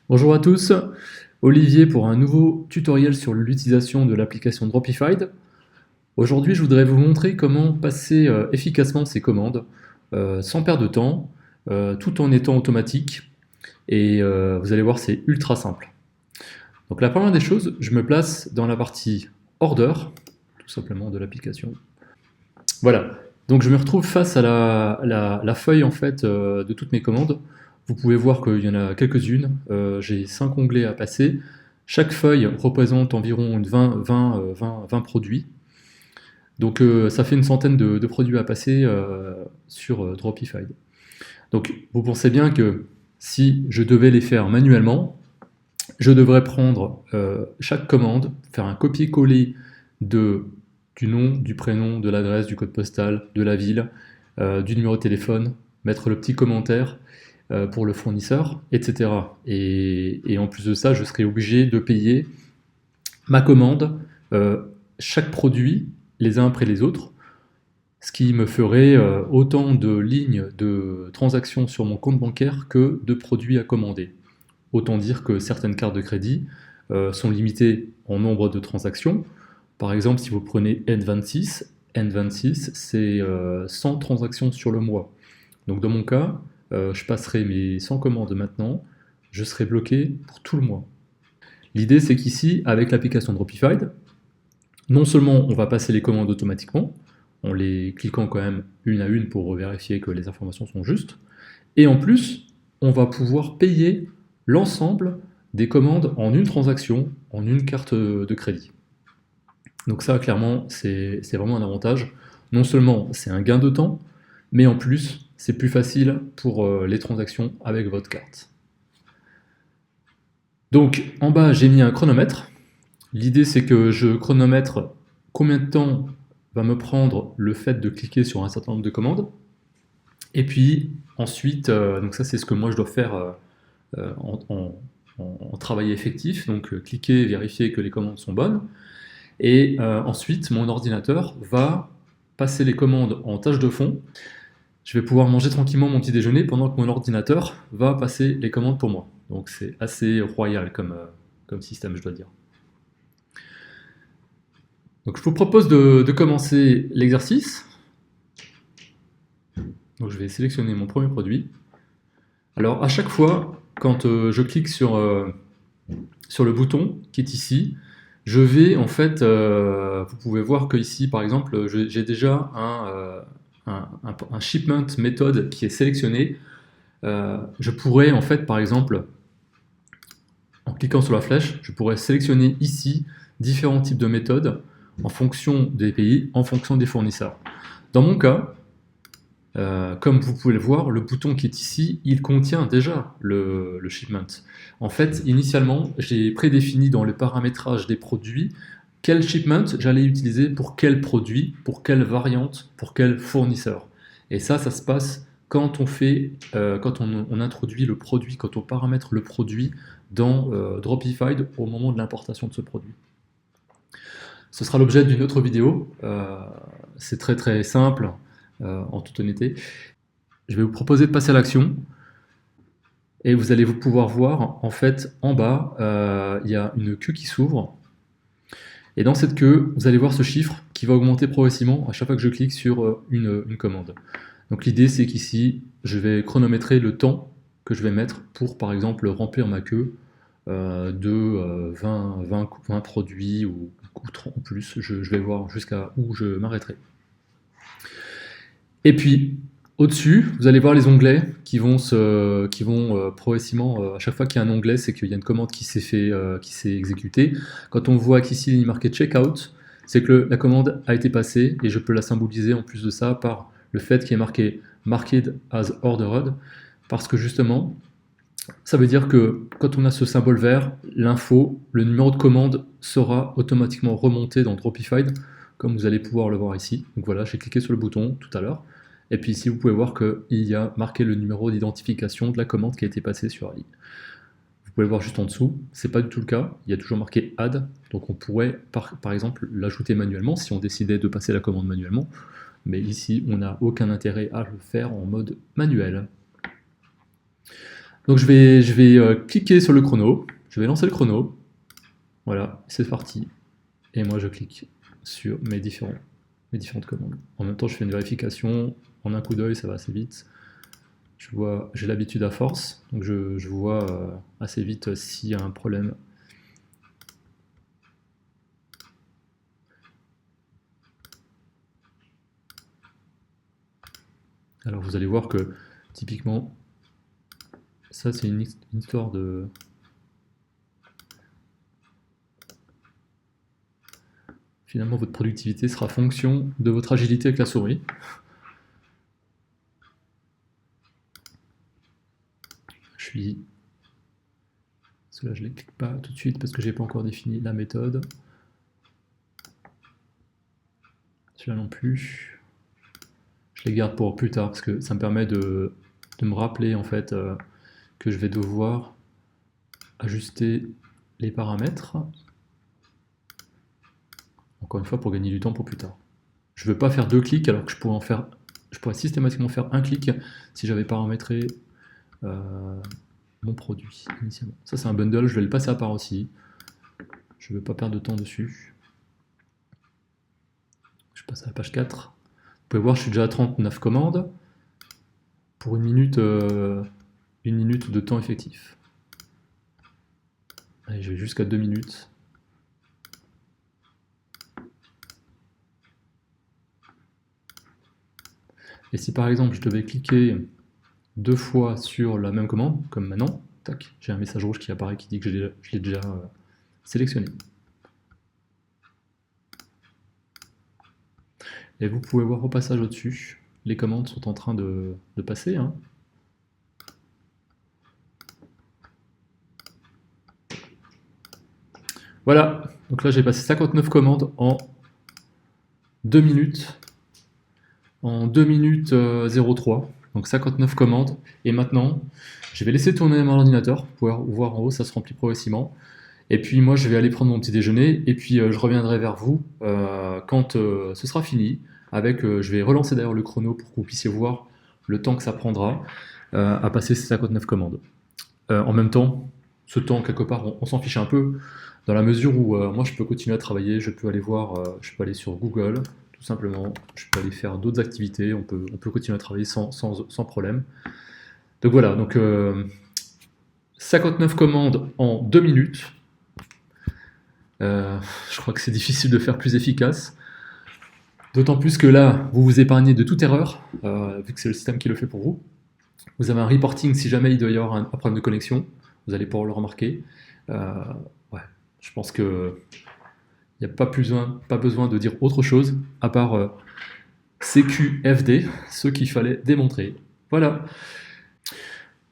Bonjour à tous, Olivier pour un nouveau tutoriel sur l'utilisation de l'application Dropified. Aujourd'hui, je voudrais vous montrer comment passer efficacement ces commandes sans perdre de temps, tout en étant automatique. Et vous allez voir, c'est ultra simple. Donc la première des choses, je me place dans la partie Order, tout simplement de l'application. Voilà, donc je me retrouve face à la feuille en fait de toutes mes commandes. Vous pouvez voir qu'il y en a quelques-unes, j'ai 5 onglets à passer. Chaque feuille représente environ 20 produits. Donc ça fait une centaine de produits à passer sur Dropified. Donc vous pensez bien que si je devais les faire manuellement, je devrais prendre chaque commande, faire un copier-coller du nom, du prénom, de l'adresse, du code postal, de la ville, du numéro de téléphone, mettre le petit commentaire pour le fournisseur, etc. Et en plus de ça, je serais obligé de payer ma commande, chaque produit, les uns après les autres, ce qui me ferait autant de lignes de transactions sur mon compte bancaire que de produits à commander. Autant dire que certaines cartes de crédit sont limitées en nombre de transactions. Par exemple, si vous prenez N26, c'est 100 transactions sur le mois. Donc dans mon cas, je passerai mes 100 commandes maintenant, je serai bloqué pour tout le mois. L'idée, c'est qu'ici, avec l'application Dropified, non seulement on va passer les commandes automatiquement, en les cliquant quand même une à une pour vérifier que les informations sont justes, et en plus, on va pouvoir payer l'ensemble des commandes en une transaction, en une carte de crédit. Donc ça, clairement, c'est vraiment un avantage. Non seulement c'est un gain de temps, mais en plus, c'est plus facile pour les transactions avec votre carte. Donc en bas, j'ai mis un chronomètre. L'idée, c'est que je chronomètre combien de temps va me prendre le fait de cliquer sur un certain nombre de commandes. Et puis ensuite, donc ça c'est ce que moi je dois faire en travail effectif, donc cliquer, vérifier que les commandes sont bonnes. Et ensuite, mon ordinateur va passer les commandes en tâche de fond. Je vais pouvoir manger tranquillement mon petit déjeuner pendant que mon ordinateur va passer les commandes pour moi. Donc c'est assez royal comme système, je dois dire. Donc je vous propose de commencer l'exercice. Donc je vais sélectionner mon premier produit. Alors à chaque fois, quand je clique sur le bouton qui est ici, je vais en fait, vous pouvez voir que ici par exemple, j'ai déjà un shipment méthode qui est sélectionné. Je pourrais en fait par exemple, en cliquant sur la flèche, je pourrais sélectionner ici différents types de méthodes en fonction des pays, en fonction des fournisseurs. Dans mon cas, comme vous pouvez le voir, le bouton qui est ici, il contient déjà le shipment. En fait, initialement, j'ai prédéfini dans le paramétrage des produits quel shipment j'allais utiliser pour quel produit, pour quelle variante, pour quel fournisseur. Et ça se passe quand on introduit le produit, quand on paramètre le produit dans Dropified au moment de l'importation de ce produit. Ce sera l'objet d'une autre vidéo. C'est très très simple. En toute honnêteté. Je vais vous proposer de passer à l'action et vous allez pouvoir voir en fait en bas il y a une queue qui s'ouvre et dans cette queue vous allez voir ce chiffre qui va augmenter progressivement à chaque fois que je clique sur une commande. Donc l'idée c'est qu'ici je vais chronométrer le temps que je vais mettre pour par exemple remplir ma queue de 20 produits ou 30 en plus, je vais voir jusqu'à où je m'arrêterai. Et puis, au-dessus, vous allez voir les onglets qui vont progressivement, à chaque fois qu'il y a un onglet, c'est qu'il y a une commande qui s'est exécutée. Quand on voit qu'ici il est marqué Checkout, c'est que la commande a été passée et je peux la symboliser en plus de ça par le fait qu'il est marqué Marked as Ordered, parce que justement, ça veut dire que quand on a ce symbole vert, l'info, le numéro de commande sera automatiquement remonté dans Dropified, comme vous allez pouvoir le voir ici. Donc voilà, j'ai cliqué sur le bouton tout à l'heure. Et puis ici, vous pouvez voir qu'il y a marqué le numéro d'identification de la commande qui a été passée sur AI. Vous pouvez voir juste en dessous, c'est pas du tout le cas, il y a toujours marqué Add, donc on pourrait par exemple l'ajouter manuellement si on décidait de passer la commande manuellement, mais ici on n'a aucun intérêt à le faire en mode manuel. Donc je vais cliquer sur le chrono, je vais lancer le chrono, voilà, c'est parti. Et moi je clique sur mes différentes commandes. En même temps je fais une vérification, en un coup d'œil ça va assez vite. Je vois, j'ai l'habitude à force, donc je vois assez vite s'il y a un problème. Alors vous allez voir que typiquement, ça c'est une histoire de... Finalement votre productivité sera fonction de votre agilité avec la souris. Cela je ne les clique pas tout de suite parce que j'ai pas encore défini la méthode. Celui-là non plus. Je les garde pour plus tard parce que ça me permet de me rappeler en fait que je vais devoir ajuster les paramètres. Encore une fois pour gagner du temps pour plus tard. Je ne veux pas faire 2 clics alors que je pourrais systématiquement faire un clic si j'avais paramétré mon produit initialement. Ça c'est un bundle, je vais le passer à part aussi. Je ne veux pas perdre de temps dessus. Je passe à la page 4. Vous pouvez voir, je suis déjà à 39 commandes pour une minute de temps effectif. Allez, je vais jusqu'à 2 minutes. Et si par exemple je devais cliquer 2 fois sur la même commande, comme maintenant, tac, j'ai un message rouge qui apparaît qui dit que je l'ai déjà sélectionné. Et vous pouvez voir au passage au-dessus, les commandes sont en train de passer. Hein. Voilà, donc là j'ai passé 59 commandes en 2 minutes. En 2 minutes 03, donc 59 commandes. Et maintenant, je vais laisser tourner mon ordinateur, pour pouvoir voir en haut, ça se remplit progressivement. Et puis moi, je vais aller prendre mon petit déjeuner, et puis je reviendrai vers vous quand ce sera fini. Je vais relancer d'ailleurs le chrono pour que vous puissiez voir le temps que ça prendra à passer ces 59 commandes. En même temps, ce temps, quelque part, on s'en fiche un peu, dans la mesure où moi, je peux continuer à travailler, je peux aller voir, je peux aller sur Google, tout simplement, je peux aller faire d'autres activités, on peut continuer à travailler sans problème. Donc voilà, donc 59 commandes en 2 minutes. Je crois que c'est difficile de faire plus efficace. D'autant plus que là, vous vous épargnez de toute erreur, vu que c'est le système qui le fait pour vous. Vous avez un reporting si jamais il doit y avoir un problème de connexion, vous allez pouvoir le remarquer. Ouais, je pense que il n'y a pas besoin de dire autre chose à part CQFD, ce qu'il fallait démontrer. Voilà.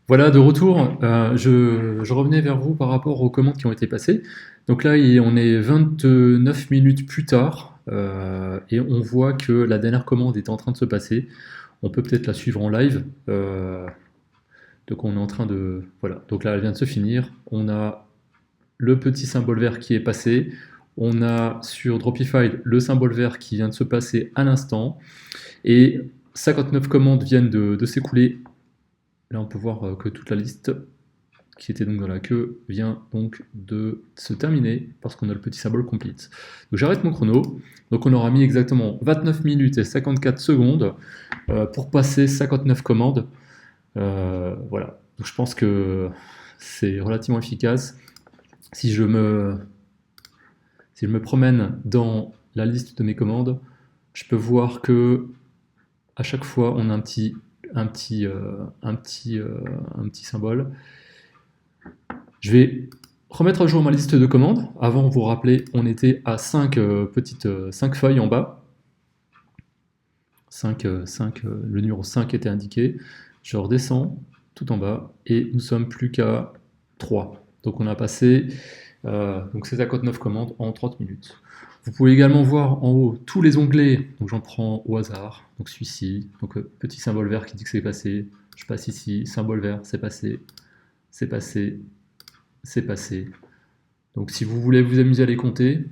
Voilà, de retour, je revenais vers vous par rapport aux commandes qui ont été passées. Donc là, on est 29 minutes plus tard, et on voit que la dernière commande est en train de se passer. On peut peut-être la suivre en live. Donc on est en train de... Voilà, donc là, elle vient de se finir. On a le petit symbole vert qui est passé. On a sur Dropify le symbole vert qui vient de se passer à l'instant. Et 59 commandes viennent de s'écouler. Là, on peut voir que toute la liste qui était donc dans la queue vient donc de se terminer parce qu'on a le petit symbole complete. Donc j'arrête mon chrono. Donc on aura mis exactement 29 minutes et 54 secondes pour passer 59 commandes. Voilà. Donc je pense que c'est relativement efficace. Si je me promène dans la liste de mes commandes, je peux voir que à chaque fois on a un petit symbole. Je vais remettre à jour ma liste de commandes. Avant, vous vous rappelez, on était à 5 feuilles en bas. 5, le numéro 5 était indiqué. Je redescends tout en bas et nous sommes plus qu'à 3. Donc on a passé donc ces 59 commandes en 30 minutes. Vous pouvez également voir en haut tous les onglets, donc j'en prends au hasard, donc celui-ci, donc petit symbole vert qui dit que c'est passé, je passe ici, symbole vert, c'est passé, c'est passé, c'est passé. Donc si vous voulez vous amuser à les compter,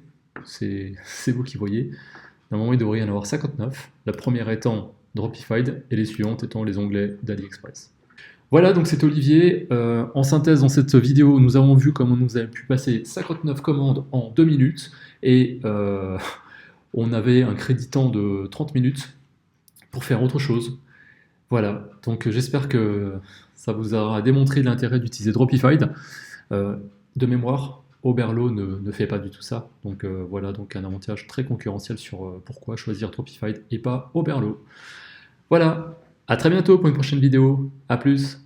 c'est vous qui voyez. Normalement il devrait y en avoir 59, la première étant Dropify et les suivantes étant les onglets d'AliExpress. Voilà, donc c'est Olivier. En synthèse, dans cette vidéo, nous avons vu comment nous avons pu passer 59 commandes en 2 minutes et on avait un crédit temps de 30 minutes pour faire autre chose. Voilà, donc j'espère que ça vous aura démontré l'intérêt d'utiliser Dropified. De mémoire, Oberlo ne fait pas du tout ça. Donc voilà, donc un avantage très concurrentiel sur pourquoi choisir Dropified et pas Oberlo. Voilà, à très bientôt pour une prochaine vidéo. À plus.